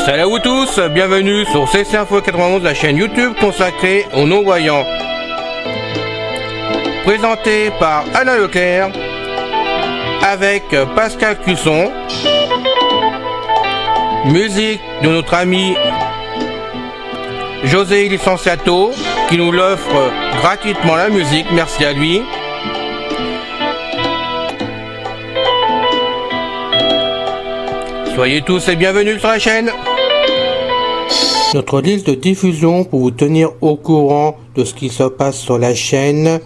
Salut à vous tous, bienvenue sur CC Info 91, la chaîne YouTube consacrée aux non-voyants. Présenté par Alain Leclerc, avec Pascal Cusson. Musique de notre ami José Licenciato, qui nous l'offre gratuitement la musique, merci à lui. Soyez tous et bienvenus sur la chaîne. Notre liste de diffusion pour vous tenir au courant de ce qui se passe sur la chaîne.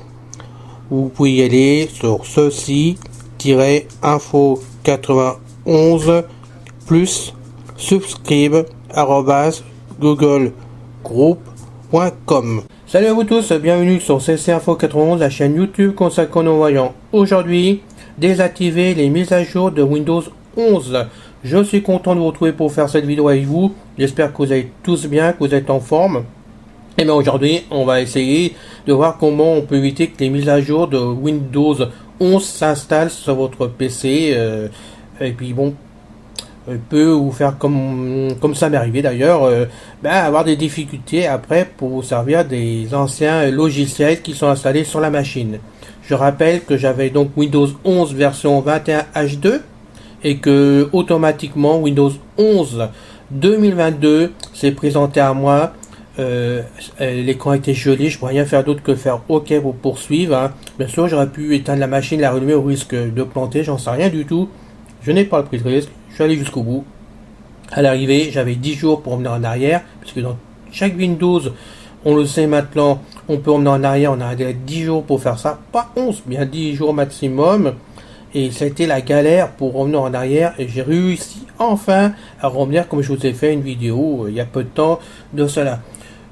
Vous pouvez y aller sur ceci-info91 plus subscribe @googlegroup.com. Salut à vous tous, bienvenue sur CC Info 91, la chaîne YouTube consacrée aux non-voyants. Aujourd'hui, désactiver les mises à jour de Windows 11. Je suis content de vous retrouver pour faire cette vidéo avec vous. J'espère que vous allez tous bien, que vous êtes en forme. Et bien aujourd'hui, on va essayer de voir comment on peut éviter que les mises à jour de Windows 11 s'installent sur votre PC. Et puis bon, peut vous faire comme ça m'est arrivé d'ailleurs, avoir des difficultés après pour vous servir des anciens logiciels qui sont installés sur la machine. Je rappelle que j'avais donc Windows 11 version 21H2 et que automatiquement Windows 11 2022 s'est présenté à moi. L'écran était gelé, je ne pourrais rien faire d'autre que faire OK pour poursuivre. Hein. Bien sûr, j'aurais pu éteindre la machine, la rallumer au risque de planter, j'en sais rien du tout. Je n'ai pas pris de risque, je suis allé jusqu'au bout. À l'arrivée, j'avais 10 jours pour revenir en arrière, parce que dans chaque Windows, on le sait maintenant, on peut revenir en arrière, on a 10 jours pour faire ça, pas 11, bien 10 jours maximum. Et ça a été la galère pour revenir en arrière, et j'ai réussi enfin à revenir comme je vous ai fait une vidéo il y a peu de temps de cela.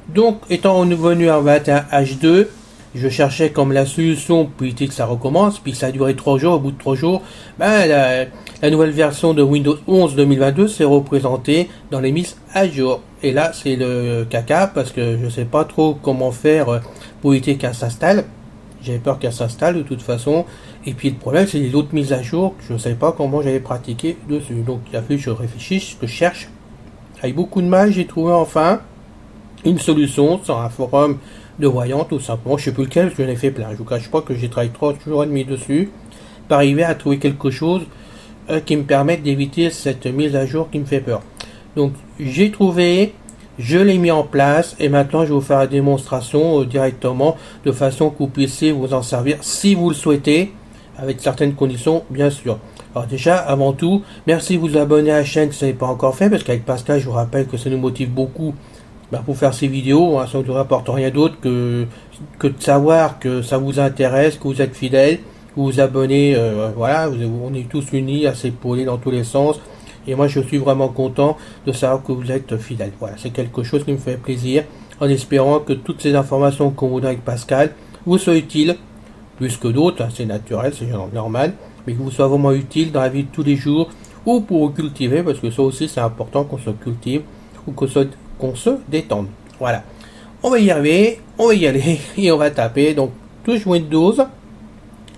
Donc, étant venu en 21H2, je cherchais comme la solution pour éviter que ça recommence, puis ça a duré 3 jours. Au bout de 3 jours, la nouvelle version de Windows 11 2022 s'est représentée dans les mises à jour. Et là, c'est le caca, parce que je ne sais pas trop comment faire pour éviter qu'elle s'installe. J'avais peur qu'elle s'installe de toute façon. Et puis le problème, c'est les autres mises à jour, je ne sais pas comment j'allais pratiquer dessus. Donc il a fallu que je réfléchisse, que je cherche. Avec beaucoup de mal, j'ai trouvé enfin une solution sur un forum de voyants, tout simplement. Je ne sais plus lequel, je l'ai fait plein. Je ne vous cache pas que j'ai travaillé 3 jours et demi dessus pour arriver à trouver quelque chose qui me permette d'éviter cette mise à jour qui me fait peur. Donc j'ai trouvé, je l'ai mis en place et maintenant je vais vous faire la démonstration directement de façon que vous puissiez vous en servir si vous le souhaitez, avec certaines conditions bien sûr. Alors déjà, avant tout, merci de vous abonner à la chaîne si ce n'est pas encore fait, parce qu'avec Pascal, je vous rappelle que ça nous motive beaucoup pour faire ces vidéos. Hein, ça ne nous rapporte rien d'autre que de savoir que ça vous intéresse, que vous êtes fidèles, que vous vous abonnez, voilà, on est tous unis à s'épauler dans tous les sens. Et moi, je suis vraiment content de savoir que vous êtes fidèles. Voilà, c'est quelque chose qui me fait plaisir, en espérant que toutes ces informations qu'on vous donne avec Pascal vous soient utiles, plus que d'autres, hein, c'est naturel, c'est normal, mais que vous soient vraiment utiles dans la vie de tous les jours, ou pour vous cultiver, parce que ça aussi c'est important qu'on se cultive, ou qu'on se détende. Voilà, on va y arriver, on va y aller, et on va taper, donc touche Windows,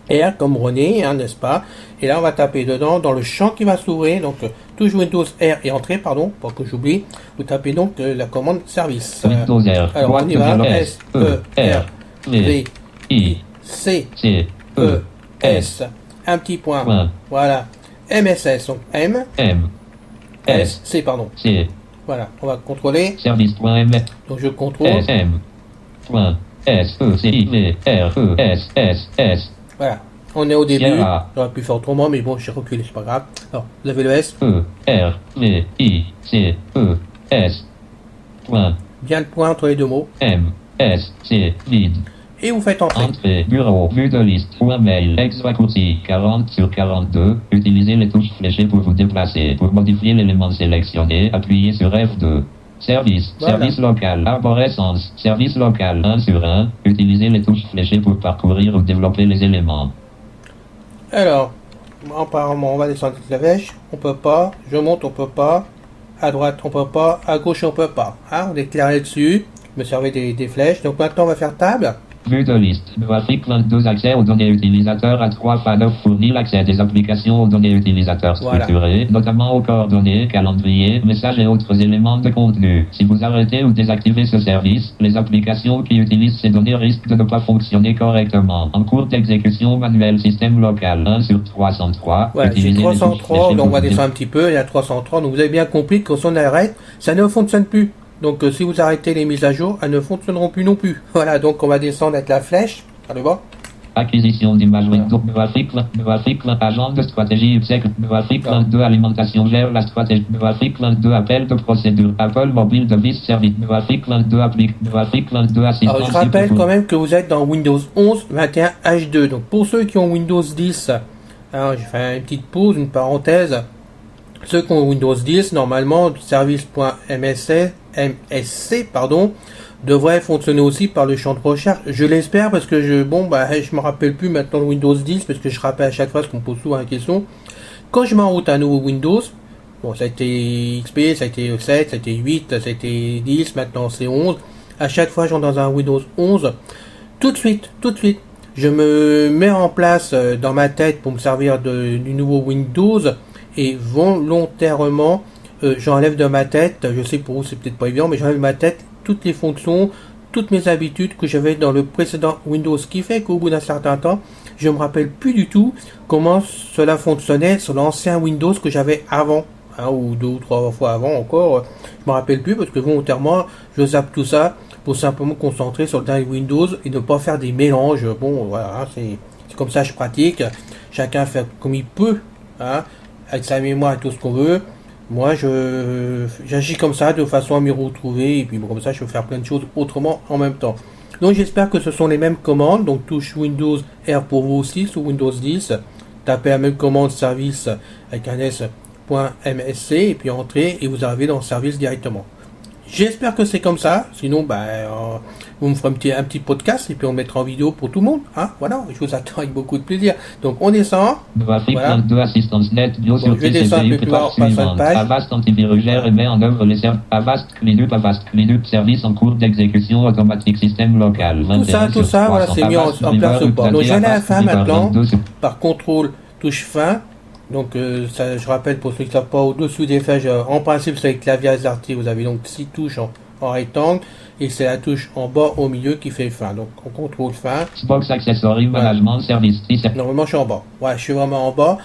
R comme René, hein, n'est-ce pas? Et là on va taper dedans, dans le champ qui va s'ouvrir, donc touche Windows R et entrée, pardon, pour que j'oublie, vous tapez donc la commande service. Windows R. Alors on y va, S-E-R-V-I-C-E-S, un petit point, voilà, MSS, donc M, S, C, pardon, C. Voilà, on va contrôler, Service.m. donc je contrôle, S-M.S-E-C-I-V-R-E-S-S-S. Voilà, on est au début, Sierra. j'aurais pu faire autrement, mais bon, j'ai reculé, c'est pas grave. Alors, vous avez le S, E-R-V-I-C-E-S. Point. bien le point entre les deux mots, M-S-C. Vide. et vous faites entrer. Entrée. Bureau. Vue de liste. Ou mail. Ex-Vacuti. 40/42. Utilisez les touches fléchées pour vous déplacer. Pour modifier l'élément sélectionné, appuyez sur F2. Service. Voilà. Service local. Arborescence. Service local. 1/1. Utilisez les touches fléchées pour parcourir ou développer les éléments. Alors, apparemment, on va descendre la flèche, on peut pas, je monte, on peut pas, à droite, on peut pas, à gauche, on peut pas. Hein, on est clair là-dessus, je me servais des flèches, donc maintenant on va faire table. Vue de liste. Graphique 22. Accès aux données utilisateurs à 3 panneaux fournit l'accès des applications aux données utilisateurs structurées, notamment aux coordonnées, calendrier, messages et autres éléments de contenu. Si vous arrêtez ou désactivez ce service, les applications qui utilisent ces données risquent de ne pas fonctionner correctement. En cours d'exécution manuel système local 1 sur 303. Voilà, j'ai 303, donc on va descendre un petit peu, il y a 303, donc vous avez bien compris que quand on arrête, ça ne fonctionne plus. Donc si vous arrêtez les mises à jour, elles ne fonctionneront plus non plus. Voilà, donc on va descendre avec la flèche. Allez voir. Acquisition d'images Windows, graphique, agent de stratégie UPSEC, graphique 22, alimentation gère la stratégie, graphique 22, appel de procédure, Apple mobile device service, graphique 22, applique, graphique 22, assistance. Alors je rappelle quand même que vous êtes dans Windows 11 21 H2. Donc pour ceux qui ont Windows 10, alors j'ai fait une petite pause, une parenthèse. Ceux qui ont Windows 10, normalement, service.msc, devrait fonctionner aussi par le champ de recherche. Je l'espère parce que je me rappelle plus maintenant de Windows 10 parce que je rappelle à chaque fois ce qu'on pose souvent la question. Quand je m'enroute un nouveau Windows, bon, ça a été XP, ça a été 7, ça a été 8, ça a été 10, maintenant c'est 11. À chaque fois, j'entre dans un Windows 11. Tout de suite, je me mets en place dans ma tête pour me servir du nouveau Windows. Et volontairement, j'enlève de ma tête, je sais pour vous c'est peut-être pas évident, mais j'enlève de ma tête toutes les fonctions, toutes mes habitudes que j'avais dans le précédent Windows, ce qui fait qu'au bout d'un certain temps, je me rappelle plus du tout comment cela fonctionnait sur l'ancien Windows que j'avais avant, ou 2 ou 3 fois avant encore, je me rappelle plus parce que volontairement, je zappe tout ça pour simplement me concentrer sur le dernier Windows et ne pas faire des mélanges. Bon, voilà, c'est comme ça que je pratique, chacun fait comme il peut, avec sa mémoire et tout ce qu'on veut. Moi, j'agis comme ça de façon à m'y retrouver et puis comme ça, je peux faire plein de choses autrement en même temps. Donc, j'espère que ce sont les mêmes commandes. Donc, touche Windows R pour vous aussi sous Windows 10. Tapez la même commande service avec un s.msc et puis entrez et vous arrivez dans le service directement. J'espère que c'est comme ça. Sinon, vous me ferez un petit podcast et puis on le mettra en vidéo pour tout le monde. Voilà, je vous attends avec beaucoup de plaisir. Donc, on descend. Graphique voilà. 22, assistance net, bio sur je vais descendre un peu plus loin, on passe à une page. Avast antivirus gère et met en œuvre les services. Avast Cleanup, service en cours d'exécution automatique, système local. Tout ça, voilà, c'est mis en place au bord. Donc, j'allais à la fin maintenant, par contrôle, touche fin. Donc, ça, je rappelle pour ceux qui ne savent pas, au-dessous des flèches, en principe, c'est avec clavier AZERTY, vous avez donc 6 touches en rectangle, et c'est la touche en bas au milieu qui fait fin. Donc, on contrôle fin. Xbox Accessory Management Service. Normalement, je suis en bas. Ouais, je suis vraiment en bas.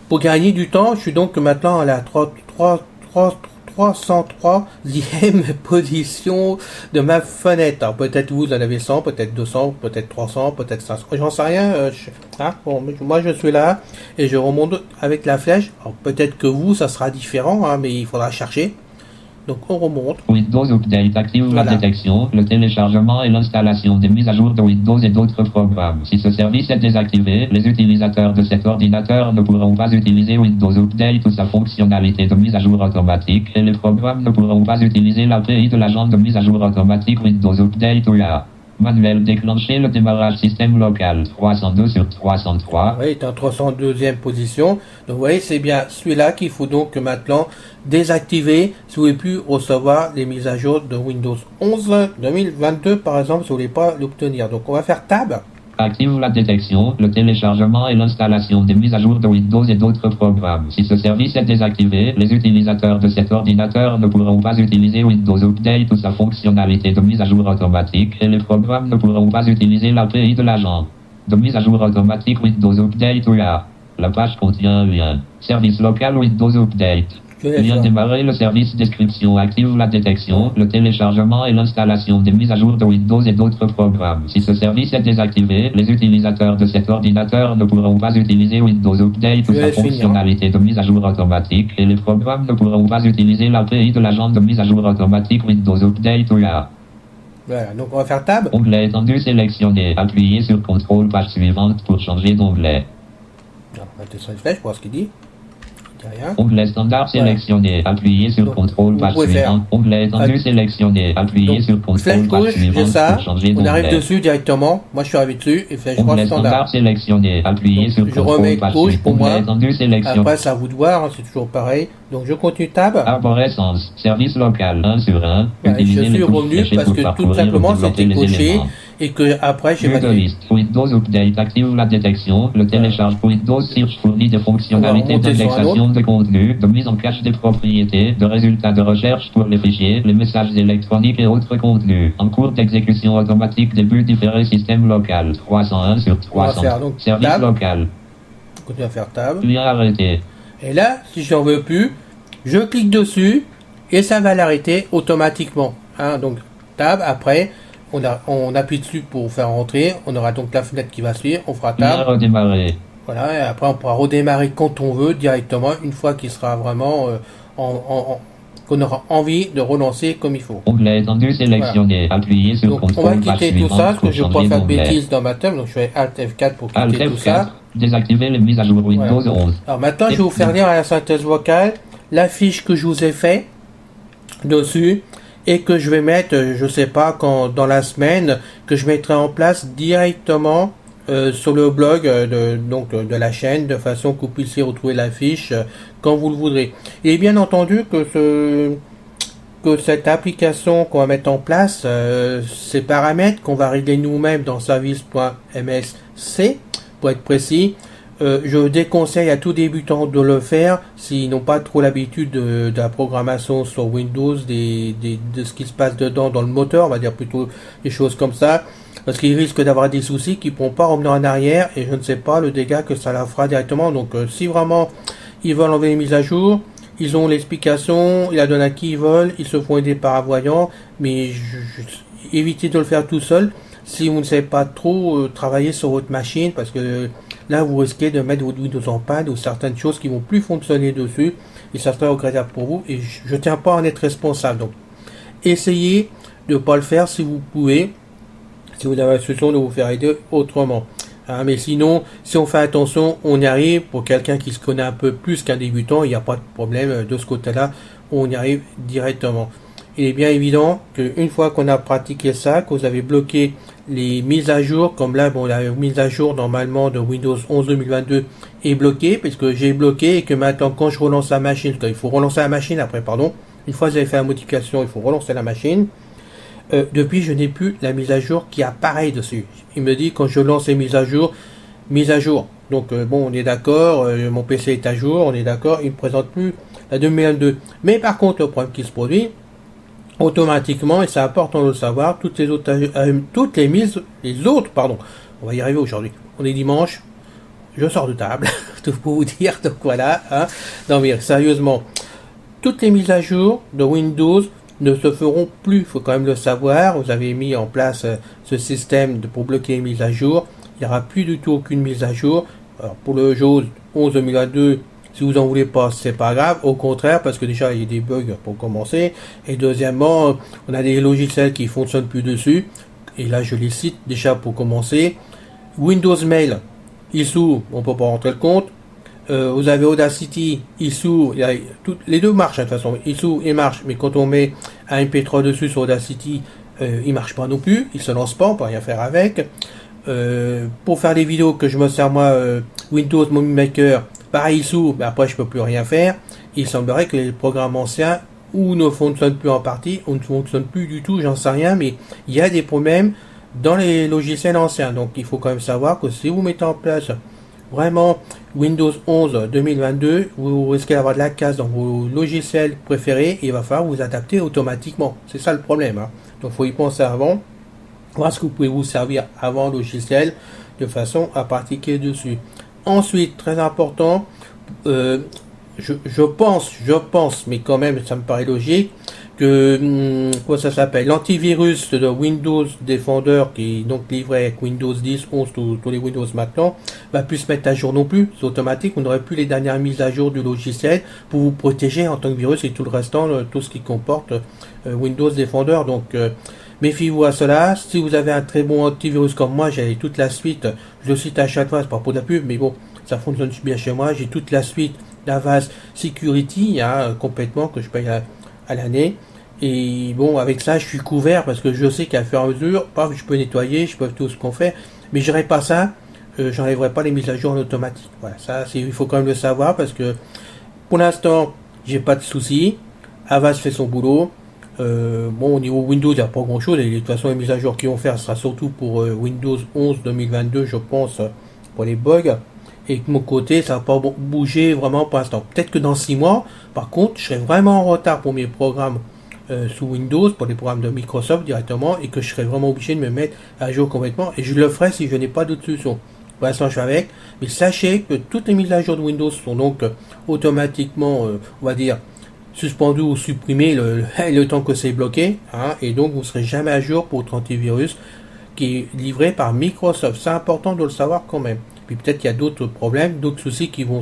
Pour gagner du temps, je suis donc maintenant à la 303e position de ma fenêtre. Alors, peut-être vous en avez 100, peut-être 200, peut-être 300, peut-être 500. J'en sais rien. Moi, je suis là et je remonte avec la flèche. Alors, peut-être que vous, ça sera différent, mais il faudra chercher. Donc, on remonte. Windows Update active la détection, le téléchargement et l'installation des mises à jour de Windows et d'autres programmes. Si ce service est désactivé, les utilisateurs de cet ordinateur ne pourront pas utiliser Windows Update ou sa fonctionnalité de mise à jour automatique et les programmes ne pourront pas utiliser l'API de l'agent de mise à jour automatique Windows Update ou IA. Manuel déclencher le démarrage système local 302 sur 303. Oui, il est en 302e position. Donc vous voyez, c'est bien celui-là qu'il faut donc maintenant désactiver si vous voulez plus recevoir les mises à jour de Windows 11 2022 par exemple si vous voulez pas l'obtenir. Donc on va faire tab. Active la détection, le téléchargement et l'installation des mises à jour de Windows et d'autres programmes. Si ce service est désactivé, les utilisateurs de cet ordinateur ne pourront pas utiliser Windows Update ou sa fonctionnalité de mise à jour automatique et les programmes ne pourront pas utiliser l'API de l'agent de mise à jour automatique Windows Update ou IA. La page contient un lien. Service local Windows Update. Vient démarrer le service description, active la détection, le téléchargement et l'installation des mises à jour de Windows et d'autres programmes. Si ce service est désactivé, les utilisateurs de cet ordinateur ne pourront pas utiliser Windows Update ou sa fonctionnalité de mise à jour automatique et les programmes ne pourront pas utiliser l'API de l'agent de mise à jour automatique Windows Update ou IA. Voilà, donc on va faire tab. Onglet étendu sélectionné. Appuyez sur CTRL page suivante pour changer d'onglet. On va descendre une flèche pour voir ce qu'il dit. Onglet standard sélectionné. Appuyez sur CTRL page suivante. Onglet étendu sélectionné. Appuyez sur CTRL page suivante pour changer d'onglet. On arrive dessus directement. Moi je suis arrivé dessus et flèche droite standard. Standard sélectionné. Appuyez sur CTRL page suivante. Pour moi. Étendu sélectionné. Après c'est à vous de voir, c'est toujours pareil. Donc je continue tab. Arborescence. Service local 1 sur 1. Je suis revenu parce que tout simplement c'était coché et que après j'ai Vue de validé. liste. Windows Update active la détection. Le télécharge Windows Search fournit des fonctionnalités remonter sur un d'indexation de contenu, de mise en cache des propriétés, de résultats de recherche pour les fichiers, les messages électroniques et autres contenus. En cours d'exécution automatique début différé système local. 301 sur On va 300. faire donc Service tab. local. On continue à faire tab. Puis arrêter. Et là, si j'en veux plus, je clique dessus et ça va l'arrêter automatiquement. Hein, donc tab, après, on appuie dessus pour faire rentrer. On aura donc la fenêtre qui va suivre. On fera Puis tab. redémarrer. Voilà, et après on pourra redémarrer quand on veut directement, une fois qu'il sera vraiment qu'on aura envie de relancer comme il faut. Onglet étendu sélectionné. Appuyez sur Donc on va CTRL page quitter tout suivante ça, parce que pour je ne veux changer pas faire de d'onglet. bêtises dans ma table, donc je fais Alt F4 pour Alt quitter tout ça. F4. Désactiver les mises à jour Windows 11. Alors maintenant je vais vous faire lire à la synthèse vocale la fiche que je vous ai fait dessus et que je vais mettre, je sais pas, quand dans la semaine, que je mettrai en place directement sur le blog de la chaîne, de façon que vous puissiez retrouver la fiche quand vous le voudrez. Et bien entendu que cette application qu'on va mettre en place, ces paramètres qu'on va régler nous-mêmes dans service.msc, pour être précis, je déconseille à tout débutant de le faire s'ils n'ont pas trop l'habitude de la programmation sur Windows, de ce qui se passe dedans dans le moteur, on va dire plutôt des choses comme ça, parce qu'ils risquent d'avoir des soucis qui ne pourront pas revenir en arrière et je ne sais pas le dégât que ça leur fera directement. Donc si vraiment ils veulent enlever les mises à jour, ils ont l'explication, ils la donnent à qui ils veulent, ils se font aider par un voyant, mais évitez de le faire tout seul si vous ne savez pas trop travailler sur votre machine, parce que là vous risquez de mettre votre Windows en panne ou certaines choses qui vont plus fonctionner dessus et ça serait regrettable pour vous et je ne tiens pas à en être responsable. Donc essayez de ne pas le faire si vous pouvez, si vous avez la solution de vous faire aider autrement. Hein, mais sinon, si on fait attention, on y arrive. Pour quelqu'un qui se connaît un peu plus qu'un débutant, il n'y a pas de problème de ce côté-là, on y arrive directement. Il est bien évident qu'une fois qu'on a pratiqué ça, que vous avez bloqué les mises à jour, comme là, bon, la mise à jour normalement de Windows 11 2022 est bloquée, puisque j'ai bloqué et que maintenant quand je relance la machine, il faut relancer la machine après, pardon, une fois que vous avez fait la modification, il faut relancer la machine. Depuis, je n'ai plus la mise à jour qui apparaît dessus. Il me dit quand je lance les mises à jour. Donc bon, on est d'accord, mon PC est à jour, on est d'accord, il ne me présente plus la 2022. Mais par contre, le problème qui se produit, automatiquement, et c'est important de le savoir, toutes les autres on va y arriver aujourd'hui. On est dimanche, je sors de table, tout pour vous dire, donc voilà, hein. Non mais sérieusement, toutes les mises à jour de Windows ne se feront plus, il faut quand même le savoir. Vous avez mis en place ce système pour bloquer les mises à jour. Il n'y aura plus du tout aucune mise à jour. Alors pour le jour 11 2022, si vous en voulez pas, c'est pas grave. Au contraire, parce que déjà il y a des bugs pour commencer. Et deuxièmement, on a des logiciels qui fonctionnent plus dessus. Et là je les cite déjà pour commencer. Windows Mail, il s'ouvre, on peut pas rentrer le compte. Vous avez Audacity, il s'ouvre, les deux marchent de toute façon, il s'ouvre et marche, mais quand on met un MP3 dessus sur Audacity, il marche pas non plus, il se lance pas, on peut rien faire avec. Pour faire des vidéos que je me sers moi, Windows Movie Maker, pareil il s'ouvre, mais après je peux plus rien faire. Il semblerait que les programmes anciens ou ne fonctionnent plus en partie, ou ne fonctionnent plus du tout, j'en sais rien, mais il y a des problèmes dans les logiciels anciens, donc il faut quand même savoir que si vous mettez en place vraiment Windows 11 2022, vous risquez d'avoir de la casse dans vos logiciels préférés et il va falloir vous adapter automatiquement. C'est ça le problème, hein. Donc il faut y penser avant, voir ce que vous pouvez vous servir avant le logiciel de façon à pratiquer dessus. Ensuite, très important, je pense, mais quand même ça me paraît logique, que quoi ça s'appelle, l'antivirus de Windows Defender qui est donc livré avec Windows 10, 11, tous les Windows maintenant, va plus se mettre à jour non plus, c'est automatique, vous n'aurez plus les dernières mises à jour du logiciel pour vous protéger en tant que virus et tout le restant, tout ce qui comporte Windows Defender. Donc méfiez-vous à cela. Si vous avez un très bon antivirus comme moi, j'ai toute la suite, je le cite à chaque fois, c'est pas pour de la pub, mais bon, ça fonctionne bien chez moi, j'ai toute la suite d'Avast Security, hein, complètement, que je paye à l'année. Et bon, avec ça, je suis couvert parce que je sais qu'à fur et à mesure, je peux nettoyer, je peux tout ce qu'on fait, mais je n'aurai pas ça, j'enlèverai pas les mises à jour en automatique. Voilà, ça, il faut quand même le savoir parce que pour l'instant, j'ai pas de soucis. Avast fait son boulot. Bon, au niveau Windows, il n'y a pas grand chose, et de toute façon, les mises à jour qu'ils vont faire, ce sera surtout pour Windows 11 2022, je pense, pour les bugs. Et de mon côté, ça va pas bouger vraiment pour l'instant. Peut-être que dans 6 mois, par contre, je serai vraiment en retard pour mes programmes sous Windows, pour les programmes de Microsoft directement, et que je serai vraiment obligé de me mettre à jour complètement. Et je le ferai si je n'ai pas d'autre solution. Pour l'instant, je suis avec. Mais sachez que toutes les mises à jour de Windows sont donc automatiquement, on va dire, suspendues ou supprimées le temps que c'est bloqué. Hein, et donc, vous ne serez jamais à jour pour votre antivirus qui est livré par Microsoft. C'est important de le savoir quand même. Puis peut-être qu'il y a d'autres problèmes, d'autres soucis qui vont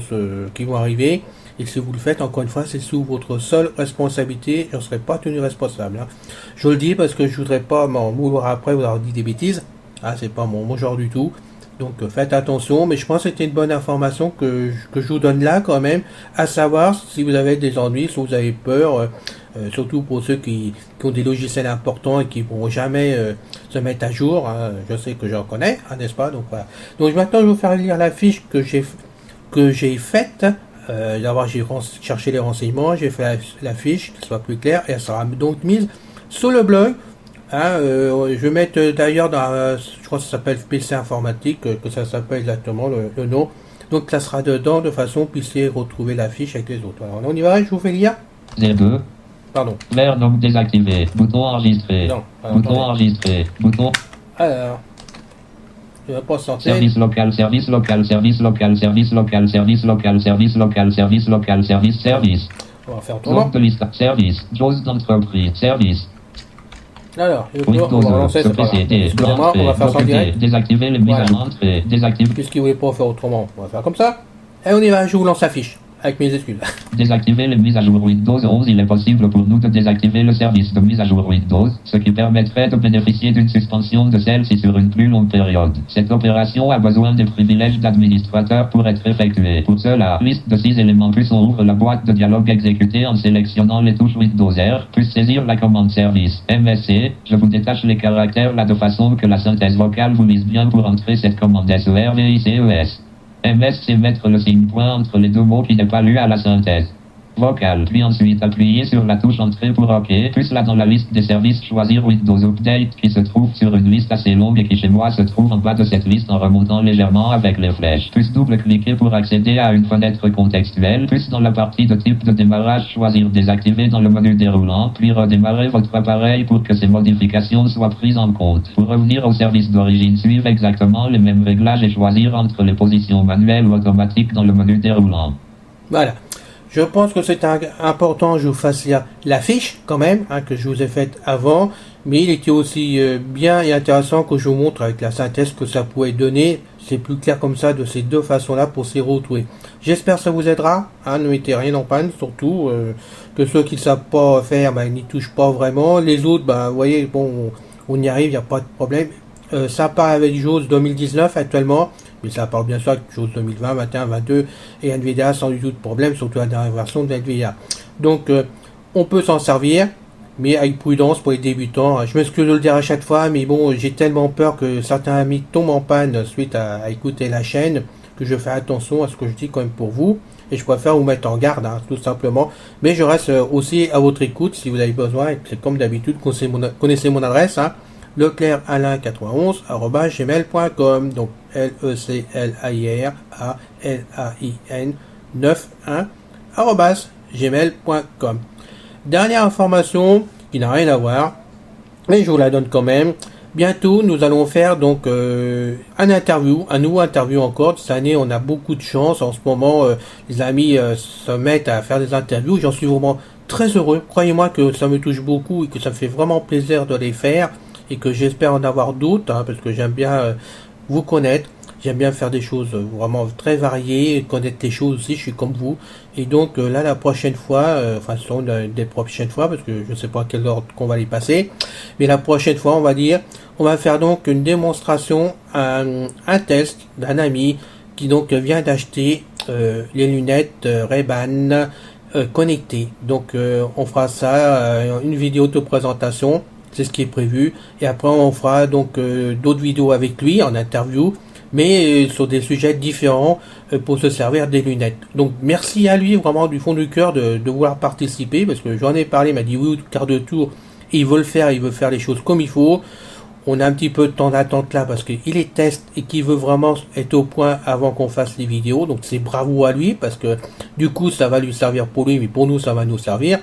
arriver. Et si vous le faites, encore une fois, c'est sous votre seule responsabilité. Je ne serai pas tenu responsable. Hein. Je le dis parce que je voudrais pas m'en vouloir après vous avoir dit des bêtises. Ah, c'est pas mon genre du tout. Donc faites attention. Mais je pense que c'était une bonne information que je vous donne là quand même. À savoir si vous avez des ennuis, si vous avez peur. Surtout pour ceux qui ont des logiciels importants et qui ne pourront jamais se mettre à jour. Hein. Je sais que j'en connais, hein, n'est-ce pas? Donc voilà. Donc maintenant, je vais vous faire lire la fiche que j'ai faite. D'abord, j'ai cherché les renseignements, j'ai fait la fiche, que ce soit plus clair, et elle sera donc mise sur le blog. Hein, je vais mettre d'ailleurs dans, je crois que ça s'appelle PC informatique, que ça s'appelle exactement le nom. Donc ça sera dedans de façon que vous puissiez retrouver la fiche avec les autres. Alors on y va, je vous fais lire. 02. Pardon. Vert donc désactivé. Bouton enregistré. Non. Bouton enregistré. Bouton. Alors. Je vais pas sortir. Service local, service local, service local, service local, service local, service local, service local, service, service. On va faire autrement. De liste, service, JAWS d'entreprise, service. Alors, on va lancer, c'est pas grave. Excusez-moi, on va faire ça en direct. Désactiver les mises à entrée, désactiver. Puisqu'il voulait pas faire autrement, on va faire comme ça. Et on y va, je vous lance la fiche. Avec mes excuses. Désactiver les mises à jour Windows 11. Il est possible pour nous de désactiver le service de mise à jour Windows, ce qui permettrait de bénéficier d'une suspension de celle-ci sur une plus longue période. Cette opération a besoin des privilèges d'administrateur pour être effectuée. Pour cela, liste de 6 éléments plus on ouvre la boîte de dialogue exécutée en sélectionnant les touches Windows R, plus saisir la commande service MSC. Je vous détache les caractères là de façon que la synthèse vocale vous mise bien pour entrer cette commande SERVICES. MS, c'est mettre le signe point entre les deux mots qui n'est pas lu à la synthèse vocale. Puis ensuite appuyer sur la touche entrée pour OK. Plus là dans la liste des services, choisir Windows Update qui se trouve sur une liste assez longue et qui chez moi se trouve en bas de cette liste en remontant légèrement avec les flèches. Plus double-cliquer pour accéder à une fenêtre contextuelle. Plus dans la partie de type de démarrage, choisir désactiver dans le menu déroulant. Puis redémarrer votre appareil pour que ces modifications soient prises en compte. Pour revenir au service d'origine, suivre exactement les mêmes réglages et choisir entre les positions manuelles ou automatiques dans le menu déroulant. Voilà. Je pense que c'est important que je vous fasse lire la fiche quand même, hein, que je vous ai faite avant, mais il était aussi bien et intéressant que je vous montre avec la synthèse que ça pouvait donner. C'est plus clair comme ça de ces deux façons-là pour s'y retrouver. J'espère que ça vous aidera, hein, ne mettez rien en panne, surtout que ceux qui ne savent pas faire, ben, n'y touchent pas vraiment. Les autres, ben, vous voyez, bon, on y arrive, il n'y a pas de problème. Ça part avec JAWS 2019 actuellement, mais ça parle bien sûr avec JAWS 2020, 21, 22 et NVIDIA sans du tout de problème, surtout la dernière version de NVIDIA. Donc on peut s'en servir, mais avec prudence pour les débutants. Je m'excuse de le dire à chaque fois, mais bon, j'ai tellement peur que certains amis tombent en panne suite à écouter la chaîne, que je fais attention à ce que je dis quand même pour vous. Et je préfère vous mettre en garde, hein, tout simplement. Mais je reste aussi à votre écoute si vous avez besoin. Et c'est comme d'habitude, connaissez mon adresse, hein, leclerc-alain91@gmail.com, donc LECLAIR-ALAIN 91@gmail.com. Dernière information qui n'a rien à voir, mais je vous la donne quand même. Bientôt, nous allons faire donc un nouveau interview encore. Cette année, on a beaucoup de chance. En ce moment, les amis se mettent à faire des interviews. J'en suis vraiment très heureux. Croyez-moi que ça me touche beaucoup et que ça me fait vraiment plaisir de les faire. Et que j'espère en avoir d'autres, hein, parce que j'aime bien vous connaître, j'aime bien faire des choses vraiment très variées, connaître des choses aussi, je suis comme vous, et donc là la prochaine fois, enfin ce sont des prochaines fois, parce que je ne sais pas à quel ordre qu'on va les passer, mais la prochaine fois on va faire donc une démonstration, un test d'un ami qui donc vient d'acheter les lunettes Ray-Ban connectées, donc on fera ça, une vidéo de présentation. C'est ce qui est prévu. Et après, on fera donc d'autres vidéos avec lui en interview mais sur des sujets différents pour se servir des lunettes. Donc merci à lui vraiment du fond du cœur de vouloir participer, parce que j'en ai parlé, il m'a dit oui, quart de tour, il veut le faire, il veut faire les choses comme il faut. On a un petit peu de temps d'attente là parce qu'il est test et qu'il veut vraiment être au point avant qu'on fasse les vidéos. Donc c'est bravo à lui parce que du coup ça va lui servir pour lui, mais pour nous ça va nous servir.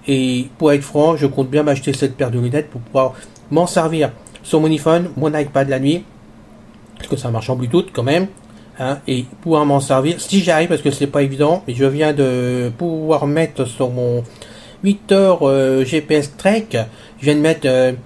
Et pour être franc, je compte bien m'acheter cette paire de lunettes pour pouvoir m'en servir sur mon iPhone, mon iPad la nuit, parce que ça marche en Bluetooth quand même, hein, et pouvoir m'en servir si j'arrive, parce que c'est pas évident. Mais je viens de pouvoir mettre sur mon 8 heures GPS Trek, je viens de mettre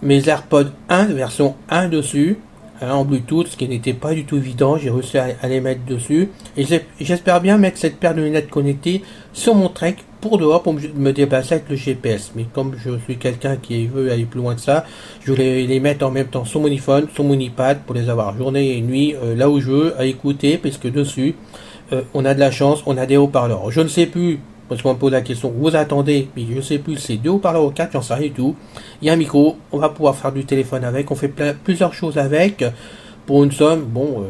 mes AirPods 1, version 1 dessus, hein, en Bluetooth, ce qui n'était pas du tout évident. J'ai réussi à les mettre dessus. Et j'espère bien mettre cette paire de lunettes connectées sur mon Trek pour dehors, pour me déplacer avec le GPS. Mais comme je suis quelqu'un qui veut aller plus loin que ça, je vais les mettre en même temps sur mon iPhone, sur mon iPad, pour les avoir journée et nuit, là où je veux, à écouter, puisque dessus, on a de la chance, on a des haut-parleurs. Je ne sais plus, parce qu'on me pose la question, vous attendez, mais je ne sais plus, c'est 2 haut-parleurs ou 4, j'en sais rien du tout. Il y a un micro, on va pouvoir faire du téléphone avec, on fait plusieurs choses avec, pour une somme, bon,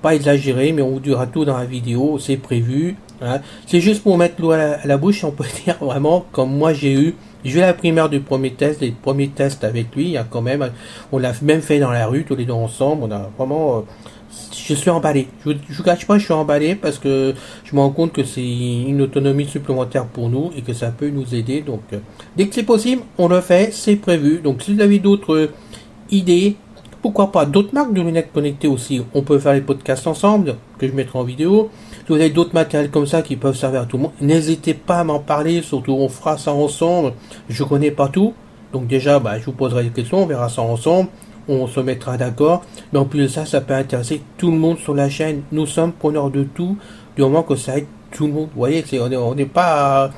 pas exagérée, mais on vous dira tout dans la vidéo, c'est prévu. Hein. C'est juste pour mettre l'eau à la bouche, on peut dire vraiment, comme moi j'ai eu la primeur du premier test, les premiers tests avec lui, hein, quand même, on l'a même fait dans la rue, tous les deux ensemble, on a vraiment... je suis emballé. Je vous cache pas, je suis emballé parce que je me rends compte que c'est une autonomie supplémentaire pour nous et que ça peut nous aider. Donc, dès que c'est possible, on le fait, c'est prévu. Donc, si vous avez d'autres idées, pourquoi pas d'autres marques de lunettes connectées aussi, on peut faire les podcasts ensemble, que je mettrai en vidéo. Si vous avez d'autres matériels comme ça qui peuvent servir à tout le monde, n'hésitez pas à m'en parler, surtout on fera ça ensemble. Je connais pas tout, donc déjà, je vous poserai des questions, on verra ça ensemble. On se mettra d'accord. Mais en plus de ça, ça peut intéresser tout le monde sur la chaîne. Nous sommes preneurs de tout, du moment que ça aide tout le monde. Vous voyez, on n'est pas...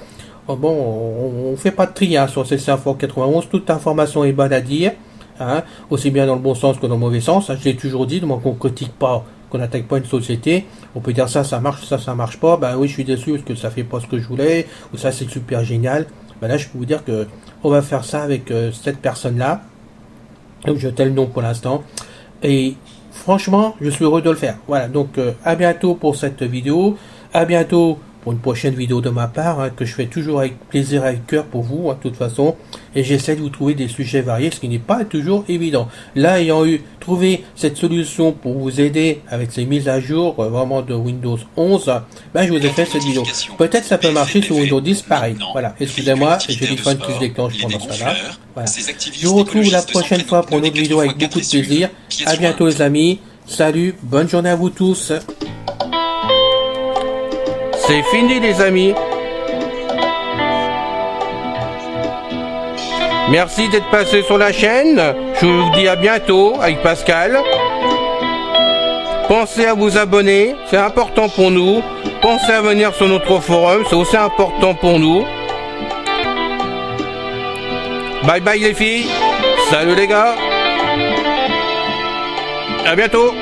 on fait pas de tri hein, sur CC Info 91. Toute information est bonne à dire. Hein, aussi bien dans le bon sens que dans le mauvais sens. Hein, je l'ai toujours dit, donc on critique pas, qu'on n'attaque pas une société. On peut dire ça marche, ça marche pas. Oui, je suis déçu parce que ça fait pas ce que je voulais. Ou ça, c'est super génial. Là, je peux vous dire que on va faire ça avec cette personne-là. Donc je tais le nom pour l'instant. Et franchement, je suis heureux de le faire. Voilà, donc à bientôt pour cette vidéo. À bientôt pour une prochaine vidéo de ma part, hein, que je fais toujours avec plaisir, avec cœur pour vous, hein, de toute façon. Et j'essaie de vous trouver des sujets variés, ce qui n'est pas toujours évident. Là, ayant trouvé cette solution pour vous aider avec ces mises à jour, vraiment de Windows 11, je vous ai fait cette vidéo. Peut-être ça peut marcher sur Windows 10, pareil. Voilà, excusez-moi, j'ai des fans qui se déclenchent pendant ça là. Voilà. Je vous retrouve la prochaine fois pour une autre vidéo avec beaucoup de plaisir. À bientôt les amis. Salut, bonne journée à vous tous. C'est fini les amis. Merci d'être passé sur la chaîne. Je vous dis à bientôt avec Pascal. Pensez à vous abonner, c'est important pour nous. Pensez à venir sur notre forum, c'est aussi important pour nous. Bye bye les filles. Salut les gars. À bientôt.